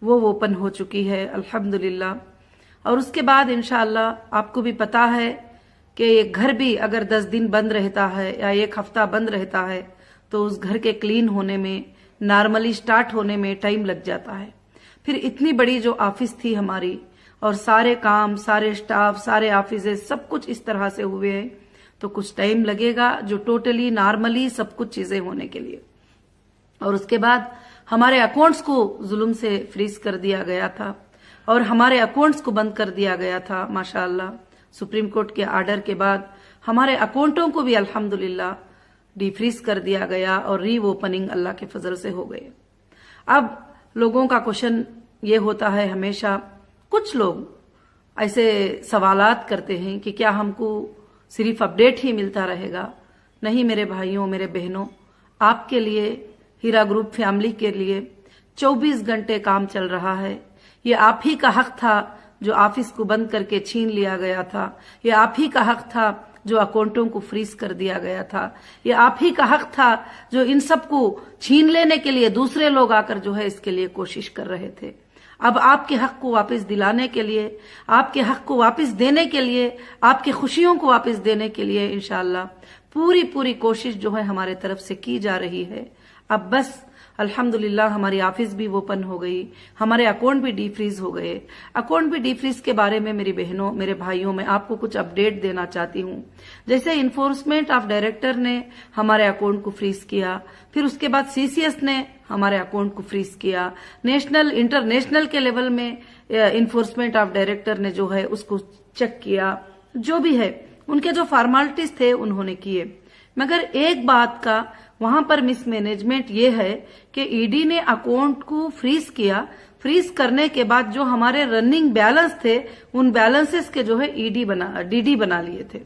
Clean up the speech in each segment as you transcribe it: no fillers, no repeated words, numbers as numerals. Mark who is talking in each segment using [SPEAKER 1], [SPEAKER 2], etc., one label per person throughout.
[SPEAKER 1] वो ओपन हो चुकी है अल्हम्दुलिल्लाह। और उसके बाद इंशाअल्लाह आपको भी पता है कि ये घर भी अगर 10 दिन बंद रहता है या 1 हफ्ता बंद रहता है तो उस घर के क्लीन होने में, नॉर्मली स्टार्ट होने में टाइम लग जाता है। फिर इतनी बड़ी जो ऑफिस थी हमारी और सारे काम, सारे स्टाफ, सारे ऑफिस सब कुछ इस तरह से हुए हैं तो कुछ टाइम लगेगा जो टोटली नॉर्मली सब कुछ चीजें होने के लिए। और उसके बाद हमारे अकाउंट्स को जुल्म से फ्रीज कर दिया गया था और हमारे अकाउंट्स को बंद कर दिया गया था। माशाअल्लाह सुप्रीम कोर्ट के आर्डर के बाद हमारे अकाउंटों को भी अल्हम्दुलिल्लाह डिफ्रीज कर दिया गया और री ओपनिंग अल्लाह के फजल से हो गए। अब लोगों का क्वेश्चन ये होता है हमेशा, कुछ लोग ऐसे सवालात करते हैं कि क्या हमको सिर्फ अपडेट ही मिलता रहेगा। नहीं मेरे भाइयों, मेरे बहनों, आपके लिए, हीरा ग्रुप फैमिली के लिए 24 घंटे काम चल रहा है। ये आप ही का हक था जो ऑफिस को बंद करके छीन लिया गया था। ये आप ही का हक था जो अकाउंटों को फ्रीज कर दिया गया था। ये आप ही का हक था जो इन सबको छीन लेने के लिए दूसरे लोग आकर जो है इसके लिए कोशिश कर रहे थे। अब आपके हक को वापस दिलाने के लिए, आपके हक को वापस देने के लिए, आपकी खुशियों को वापस देने के लिए इंशाअल्लाह पूरी कोशिश जो है हमारे तरफ से की जा रही है। अब बस अल्हम्दुलिल्लाह हमारी ऑफिस भी ओपन हो गई, हमारे अकाउंट भी डीफ्रीज हो गए। अकाउंट भी डीफ्रीज के बारे में मेरी बहनों, मेरे भाइयों, मैं आपको कुछ अपडेट देना चाहती हूँ। जैसे इन्फोर्समेंट ऑफ डायरेक्टर ने हमारे अकाउंट को फ्रीज किया, फिर उसके बाद सीसीएस ने हमारे अकाउंट को फ्रीज किया, नेशनल इंटरनेशनल के लेवल में इन्फोर्समेंट ऑफ डायरेक्टर ने जो है उसको चेक किया। जो भी है उनके जो फॉर्मेलिटीज थे उन्होंने किए, मगर एक बात का वहां पर मिसमैनेजमेंट ये है कि ईडी ने अकाउंट को फ्रीज किया। फ्रीज करने के बाद जो हमारे रनिंग बैलेंस थे उन बैलेंसेस के जो है डीडी बना लिए थे।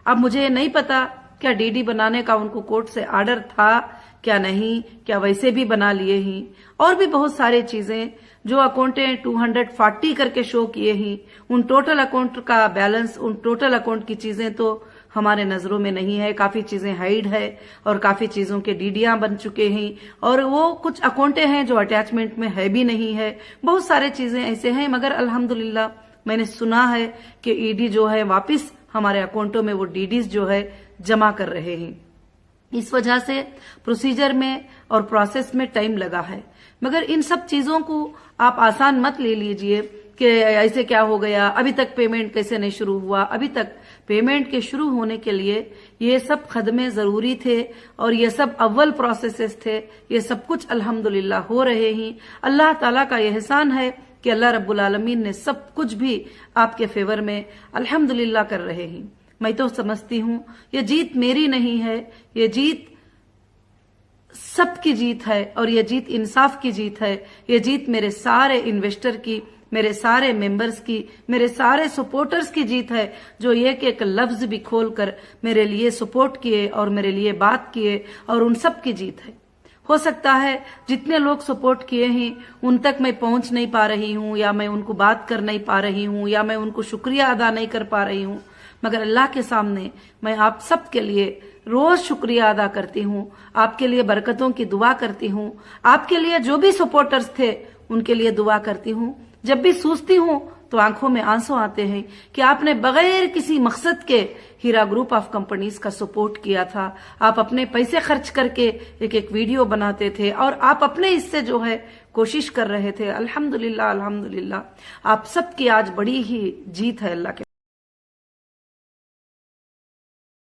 [SPEAKER 1] अब मुझे नहीं पता क्या डीडी बनाने का उनको कोर्ट से आर्डर था क्या नहीं, क्या वैसे भी बना लिए ही। और भी बहुत सारी चीजें जो अकाउंटें 240 करके शो किए ही, उन टोटल अकाउंट का बैलेंस, उन टोटल अकाउंट की चीजें तो हमारे नजरों में नहीं है। काफी चीजें हाइड है और काफी चीजों के डीडियां बन चुके हैं और वो कुछ अकाउंटें हैं जो अटैचमेंट में है भी नहीं है। बहुत सारे चीजें ऐसे हैं, मगर अल्हम्दुलिल्लाह मैंने सुना है कि ईडी जो है वापस हमारे अकाउंटों में वो डीडीज जो है जमा कर रहे हैं। इस वजह से प्रोसीजर में और प्रोसेस में टाइम लगा है, मगर इन सब चीजों को आप आसान मत ले लीजिए कि ऐसे क्या हो गया, अभी तक पेमेंट कैसे नहीं शुरू हुआ। अभी तक पेमेंट के शुरू होने के लिए ये सब खदमे जरूरी थे और ये सब अव्वल प्रोसेसेस थे। ये सब कुछ अल्हम्दुलिल्लाह हो रहे हैं। अल्लाह ताला का एहसान है कि अल्लाह रब्बुल आलमीन ने सब कुछ भी आपके फेवर में अल्हम्दुलिल्लाह कर रहे हैं। मैं तो समझती हूँ ये जीत मेरी नहीं है, ये जीत सबकी जीत है और ये जीत इंसाफ की जीत है। ये जीत मेरे सारे इन्वेस्टर की, मेरे सारे मेंबर्स की, मेरे सारे सपोर्टर्स की जीत है जो एक एक लफ्ज भी खोलकर मेरे लिए सपोर्ट किए और मेरे लिए बात किए, और उन सब की जीत है। हो सकता है जितने लोग सपोर्ट किए हैं उन तक मैं पहुंच नहीं पा रही हूं, या मैं उनको बात कर नहीं पा रही हूं, या मैं उनको शुक्रिया अदा नहीं कर पा रही हूं, मगर अल्लाह के सामने मैं आप सब के लिए रोज शुक्रिया अदा करती हूँ। आपके लिए बरकतों की दुआ करती हूँ। आपके लिए जो भी सपोर्टर्स थे उनके लिए दुआ करती हूँ। जब भी सोचती हूँ तो आंखों में आंसू आते हैं कि आपने बगैर किसी मकसद के हीरा ग्रुप ऑफ कंपनीज का सपोर्ट किया था। आप अपने पैसे खर्च करके एक एक वीडियो बनाते थे और आप अपने हिस्से जो है कोशिश कर रहे थे। अल्हम्दुलिल्लाह, अल्हम्दुलिल्लाह आप सबकी आज बड़ी ही जीत है अल्लाह के